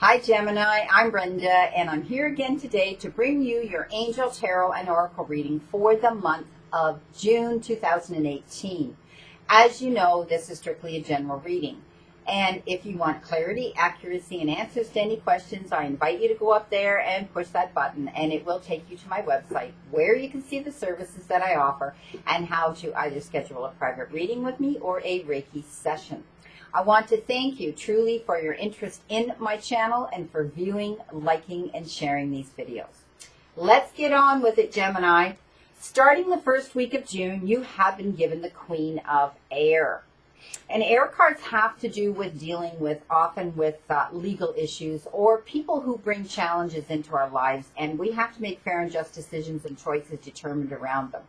Hi Gemini, I'm Brenda, and I'm here again today to bring you your Angel Tarot and Oracle reading for the month of June 2018. As you know, this is strictly a general reading. And if you want clarity, accuracy, and answers to any questions, I invite you to go up there and push that button, and it will take you to my website where you can see the services that I offer and how to either schedule a private reading with me or a Reiki session. I want to thank you truly for your interest in my channel and for viewing, liking, and sharing these videos. Let's get on with it, Gemini. Starting the first week of June, you have been given the Queen of Air. And air cards have to do with dealing with, often with legal issues or people who bring challenges into our lives, and we have to make fair and just decisions and choices determined around them.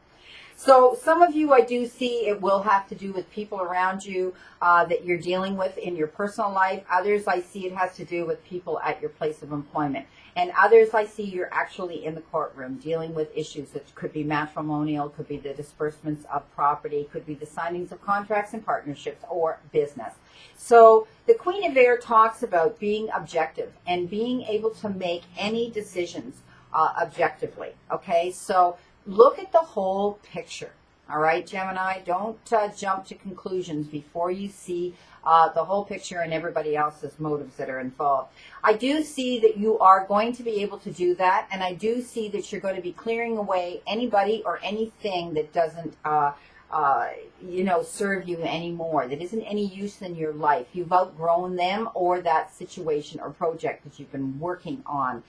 So some of you I do see it will have to do with people around you that you're dealing with in your personal life. Others I see it has to do with people at your place of employment. And others I see you're actually in the courtroom dealing with issues that could be matrimonial, could be the disbursements of property, could be the signings of contracts and partnerships or business. So the Queen of Air talks about being objective and being able to make any decisions objectively. Okay, so look at the whole picture. All right, Gemini, don't jump to conclusions before you see the whole picture and everybody else's motives that are involved. I do see that you are going to be able to do that, and I do see that you're going to be clearing away anybody or anything that doesn't serve you anymore, that isn't any use in your life. You've outgrown them or that situation or project that you've been working on.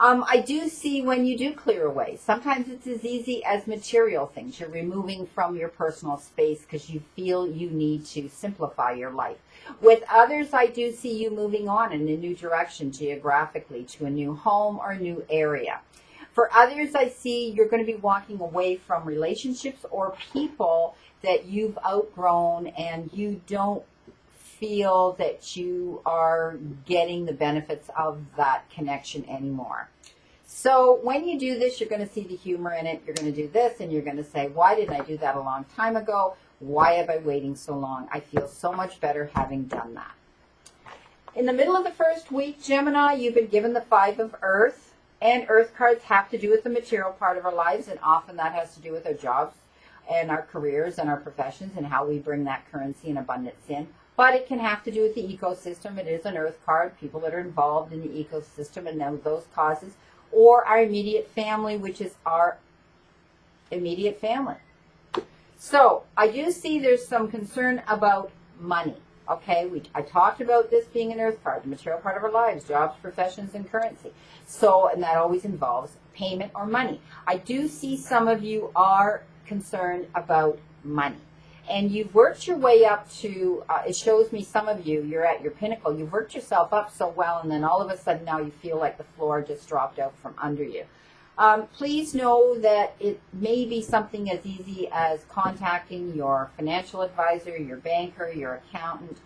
I do see when you do clear away, sometimes it's as easy as material things. You're removing from your personal space because you feel you need to simplify your life. With others, I do see you moving on in a new direction geographically to a new home or a new area. For others, I see you're going to be walking away from relationships or people that you've outgrown and you don't feel that you are getting the benefits of that connection anymore. So when you do this, you're going to see the humor in it. You're going to do this and you're going to say, why didn't I do that a long time ago? Why have I waiting so long? I feel so much better having done that. In the middle of the first week, Gemini, you've been given the Five of Earth, and Earth cards have to do with the material part of our lives, and often that has to do with our jobs and our careers and our professions and how we bring that currency and abundance in. But it can have to do with the ecosystem. It is an Earth card, people that are involved in the ecosystem and those causes, or our immediate family, which is our immediate family. So I do see there's some concern about money. Okay, I talked about this being an Earth card, the material part of our lives, jobs, professions, and currency. So, and that always involves payment or money. I do see some of you are concerned about money. And you've worked your way up to, it shows me some of you, you're at your pinnacle. You've worked yourself up so well, and then all of a sudden now you feel like the floor just dropped out from under you. Please know that it may be something as easy as contacting your financial advisor, your banker, your accountant,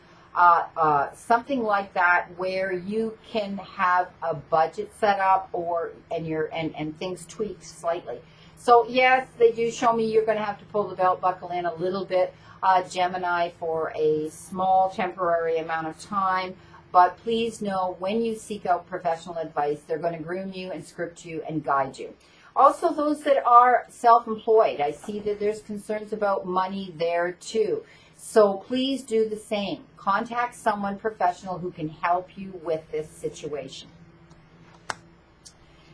something like that, where you can have a budget set up and things tweaked slightly. So yes, they do show me you're going to have to pull the belt buckle in a little bit, Gemini, for a small temporary amount of time. But please know when you seek out professional advice, they're going to groom you and script you and guide you. Also, those that are self-employed, I see that there's concerns about money there too. So please do the same. Contact someone professional who can help you with this situation.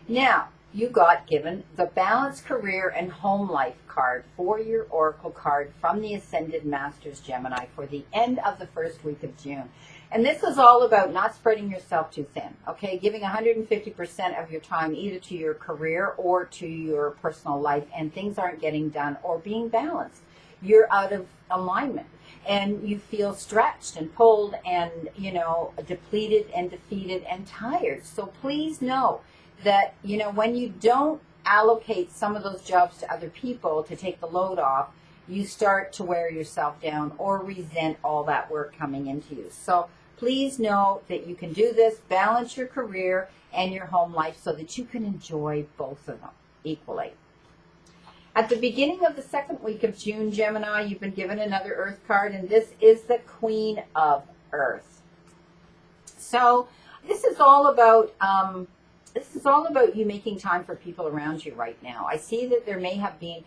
Now, you got given the Balanced Career and Home Life card for your Oracle card from the Ascended Masters, Gemini, for the end of the first week of June. And this is all about not spreading yourself too thin, okay? Giving 150% of your time either to your career or to your personal life, and things aren't getting done or being balanced. You're out of alignment, and you feel stretched and pulled and, depleted and defeated and tired. So please know that, when you don't allocate some of those jobs to other people to take the load off, you start to wear yourself down or resent all that work coming into you. So please know that you can do this, balance your career and your home life so that you can enjoy both of them equally. At the beginning of the second week of June, Gemini, you've been given another Earth card, and this is the Queen of Earth. So This is all about you making time for people around you right now. I see that there may have been,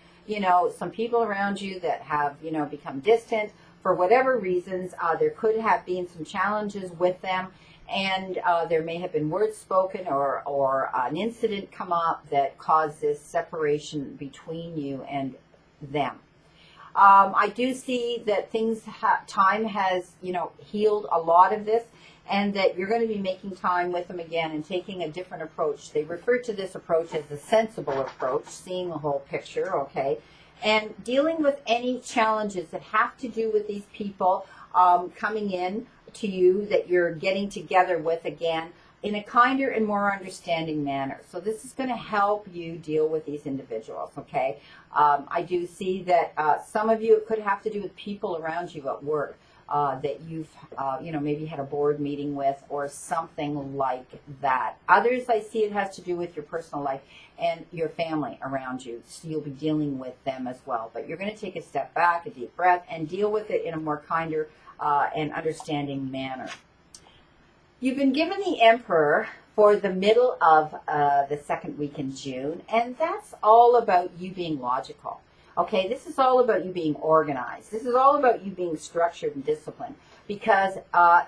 some people around you that have, become distant for whatever reasons. There could have been some challenges with them, and there may have been words spoken or an incident come up that caused this separation between you and them. I do see that time has, healed a lot of this, and that you're going to be making time with them again and taking a different approach. They refer to this approach as the sensible approach, seeing the whole picture, okay? And dealing with any challenges that have to do with these people coming in to you that you're getting together with again in a kinder and more understanding manner. So this is going to help you deal with these individuals, okay? I do see that some of you, it could have to do with people around you at work that you've, maybe had a board meeting with or something like that. Others, I see it has to do with your personal life and your family around you. So you'll be dealing with them as well. But you're going to take a step back, a deep breath, and deal with it in a more kinder and understanding manner. You've been given the Emperor for the middle of the second week in June, and that's all about you being logical. Okay, this is all about you being organized. This is all about you being structured and disciplined, because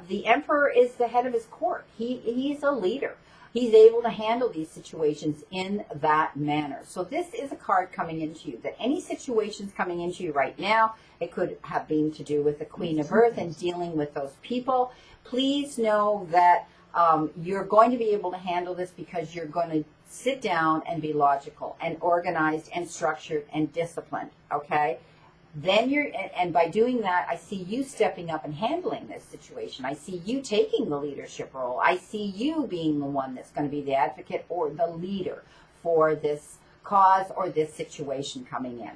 the Emperor is the head of his court. He's a leader. He's able to handle these situations in that manner. So this is a card coming into you, that any situations coming into you right now, it could have been to do with the Queen of Earth and dealing with those people. Please know that you're going to be able to handle this, because you're going to sit down and be logical and organized and structured and disciplined, okay? Then and by doing that, I see you stepping up and handling this situation. I see you taking the leadership role. I see you being the one that's going to be the advocate or the leader for this cause or this situation coming in.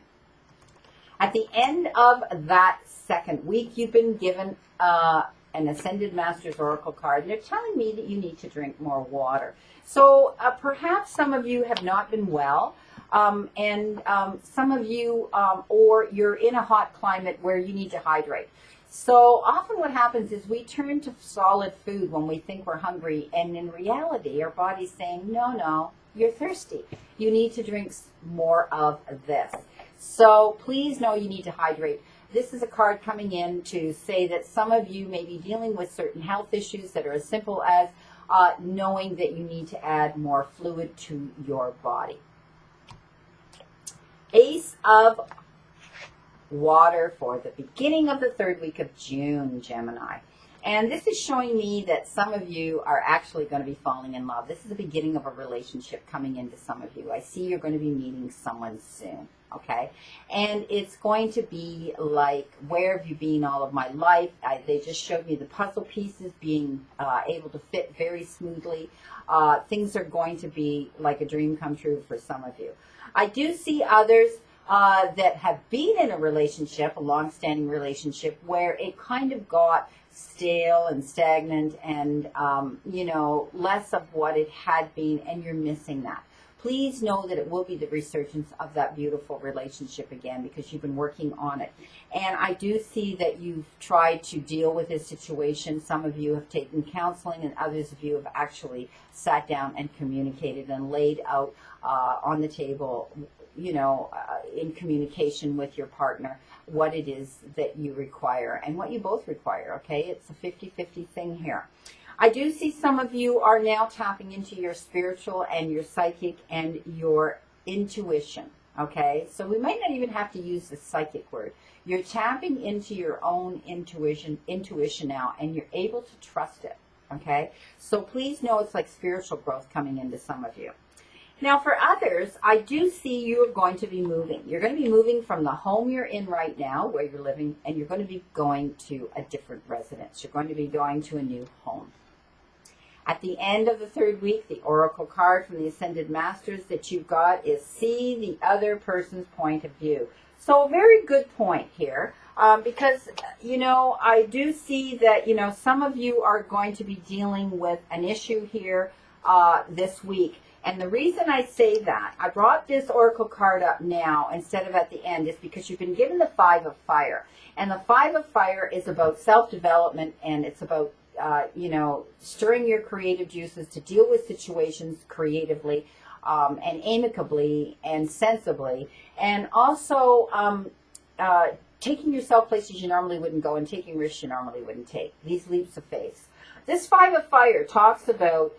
At the end of that second week, you've been given an Ascended Master's Oracle card, and they're telling me that you need to drink more water. So perhaps some of you have not been well, and some of you, or you're in a hot climate where you need to hydrate. So often what happens is we turn to solid food when we think we're hungry, and in reality, our body's saying, no, you're thirsty. You need to drink more of this. So please know you need to hydrate. This is a card coming in to say that some of you may be dealing with certain health issues that are as simple as knowing that you need to add more fluid to your body. Ace of Water for the beginning of the third week of June, Gemini. And this is showing me that some of you are actually going to be falling in love. This is the beginning of a relationship coming into some of you. I see you're going to be meeting someone soon, okay? And it's going to be like, where have you been all of my life? They just showed me the puzzle pieces being able to fit very smoothly. Things are going to be like a dream come true for some of you. I do see others that have been in a relationship, a long-standing relationship, where it kind of got stale and stagnant and, less of what it had been, and you're missing that. Please know that it will be the resurgence of that beautiful relationship again, because you've been working on it. And I do see that you've tried to deal with this situation. Some of you have taken counseling, and others of you have actually sat down and communicated and laid out on the table, in communication with your partner, what it is that you require and what you both require, okay? It's a 50-50 thing here. I do see some of you are now tapping into your spiritual and your psychic and your intuition, okay? So we might not even have to use the psychic word. You're tapping into your own intuition now, and you're able to trust it, okay? So please know it's like spiritual growth coming into some of you. Now, for others, I do see you're going to be moving. You're going to be moving from the home you're in right now, where you're living, and you're going to be going to a different residence. You're going to be going to a new home. At the end of the third week, the Oracle card from the Ascended Masters that you've got is see the other person's point of view. So a very good point here, because, I do see that, some of you are going to be dealing with an issue here this week. And the reason I say that, I brought this Oracle card up now instead of at the end, is because you've been given the Five of Fire. And the Five of Fire is about self-development, and it's about you know, stirring your creative juices to deal with situations creatively and amicably and sensibly, and also taking yourself places you normally wouldn't go and taking risks you normally wouldn't take. These leaps of faith. This Five of Fire talks about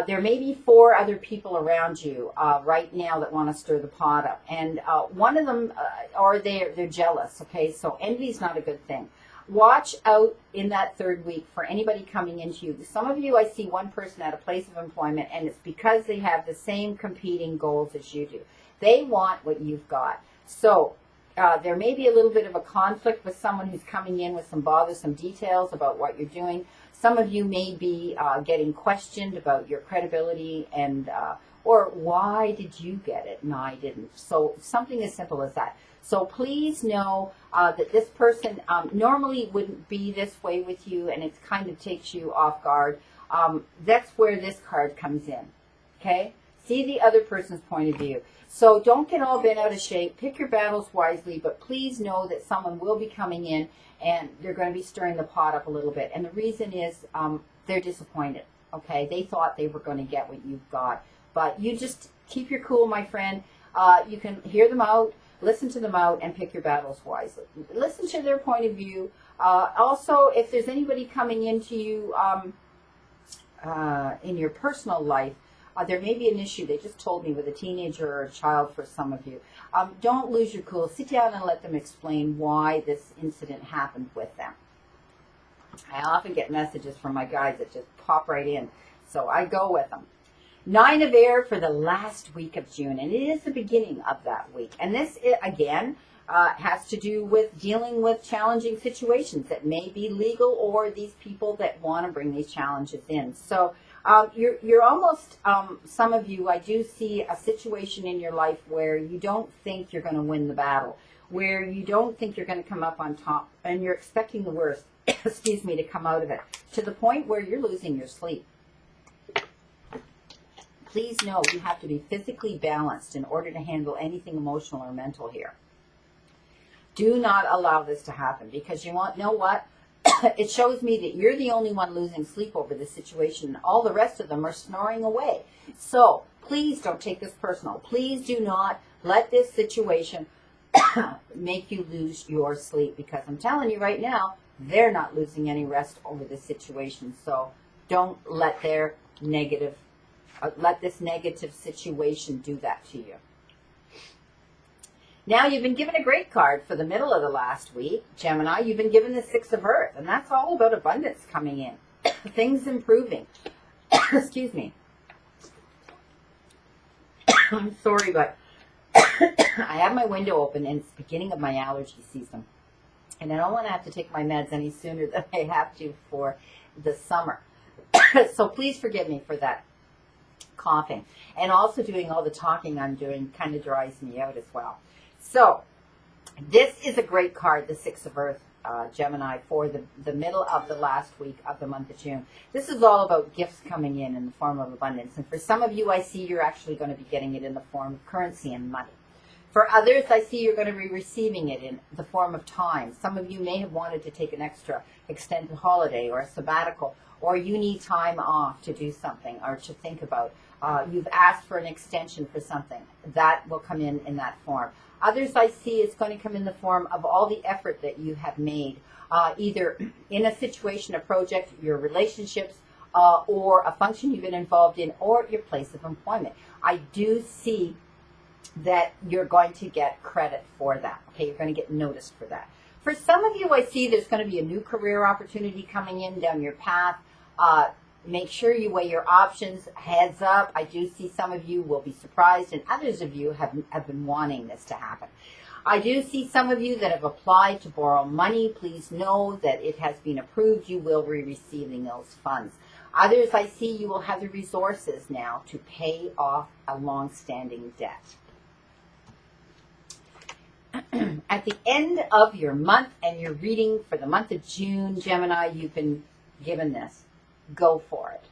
there may be 4 other people around you right now that want to stir the pot up, and one of them, or they're jealous. Okay, so envy is not a good thing. Watch out in that 3rd week for anybody coming into you. Some of you, I see one person at a place of employment, and it's because they have the same competing goals as you do. They want what you've got. So there may be a little bit of a conflict with someone who's coming in with some bothersome details about what you're doing. Some of you may be getting questioned about your credibility and or why did you get it and I didn't. So something as simple as that. So please know that this person normally wouldn't be this way with you, and it kind of takes you off guard. That's where this card comes in. Okay? See the other person's point of view. So don't get all bent out of shape. Pick your battles wisely, but please know that someone will be coming in and they're going to be stirring the pot up a little bit. And the reason is they're disappointed. Okay? They thought they were going to get what you've got. But you just keep your cool, my friend. You can hear them out, listen to them out, and pick your battles wisely. Listen to their point of view. Also, if there's anybody coming into you in your personal life, there may be an issue, they just told me, with a teenager or a child for some of you. Don't lose your cool. Sit down and let them explain why this incident happened with them. I often get messages from my guys that just pop right in, so I go with them. 9 of Air for the last week of June, and it is the beginning of that week. And this, again, has to do with dealing with challenging situations that may be legal, or these people that want to bring these challenges in. So you're almost, some of you, I do see a situation in your life where you don't think you're going to win the battle, where you don't think you're going to come up on top, and you're expecting the worst, excuse me, to come out of it, to the point where you're losing your sleep. Please know you have to be physically balanced in order to handle anything emotional or mental here. Do not allow this to happen, because you know what? It shows me that you're the only one losing sleep over this situation, and all the rest of them are snoring away. So please don't take this personal. Please do not let this situation make you lose your sleep, because I'm telling you right now, they're not losing any rest over this situation. So don't let their negative let this negative situation do that to you. Now, you've been given a great card for the middle of the last week, Gemini. You've been given the 6 of Earth, and that's all about abundance coming in. Things improving. Excuse me. I'm sorry, but I have my window open, and it's the beginning of my allergy season. And I don't want to have to take my meds any sooner than I have to for the summer. So please forgive me for that coughing. And also doing all the talking I'm doing kind of dries me out as well. So this is a great card, the 6 of Earth, Gemini, for the middle of the last week of the month of June. This is all about gifts coming in the form of abundance. And for some of you, I see you're actually going to be getting it in the form of currency and money. For others, I see you're going to be receiving it in the form of time. Some of you may have wanted to take an extra extended holiday or a sabbatical, or you need time off to do something or to think about. You've asked for an extension for something. That will come in that form. Others I see it's going to come in the form of all the effort that you have made, either in a situation, a project, your relationships, or a function you've been involved in, or your place of employment. I do see that you're going to get credit for that. Okay, you're going to get noticed for that. For some of you, I see there's going to be a new career opportunity coming in down your path. Make sure you weigh your options. Heads up, I do see some of you will be surprised, and others of you have been wanting this to happen. I do see some of you that have applied to borrow money. Please know that it has been approved. You will be receiving those funds. Others, I see you will have the resources now to pay off a long-standing debt. At the end of your month and your reading for the month of June, Gemini, you've been given this. Go for it.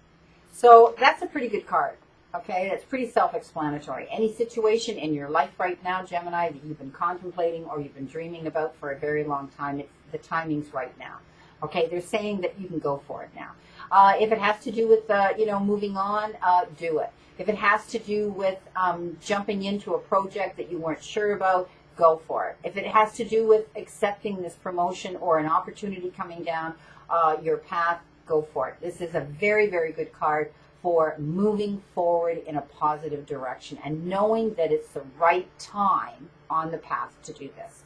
So that's a pretty good card. Okay, that's pretty self-explanatory. Any situation in your life right now, Gemini, that you've been contemplating or you've been dreaming about for a very long time, the timing's right now. Okay, they're saying that you can go for it now. If it has to do with, moving on, do it. If it has to do with jumping into a project that you weren't sure about, go for it. If it has to do with accepting this promotion or an opportunity coming down your path, go for it. This is a very, very good card for moving forward in a positive direction and knowing that it's the right time on the path to do this.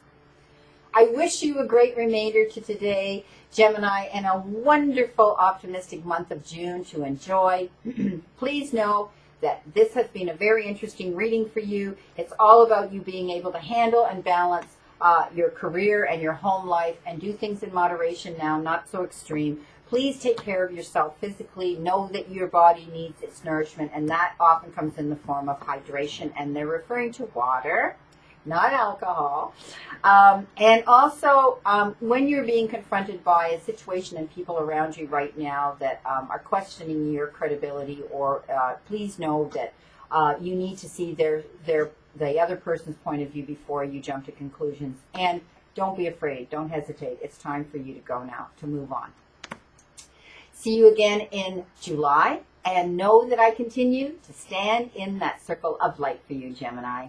I wish you a great remainder to today, Gemini, and a wonderful, optimistic month of June to enjoy. Please know that this has been a very interesting reading for you. It's all about you being able to handle and balance your career and your home life and do things in moderation now, not so extreme. Please take care of yourself physically. Know that your body needs its nourishment, and that often comes in the form of hydration, and they're referring to water, not alcohol. And also, when you're being confronted by a situation and people around you right now that are questioning your credibility, or please know that you need to see the other person's point of view before you jump to conclusions. And don't be afraid. Don't hesitate. It's time for you to go now, to move on. See you again in July, and know that I continue to stand in that circle of light for you, Gemini.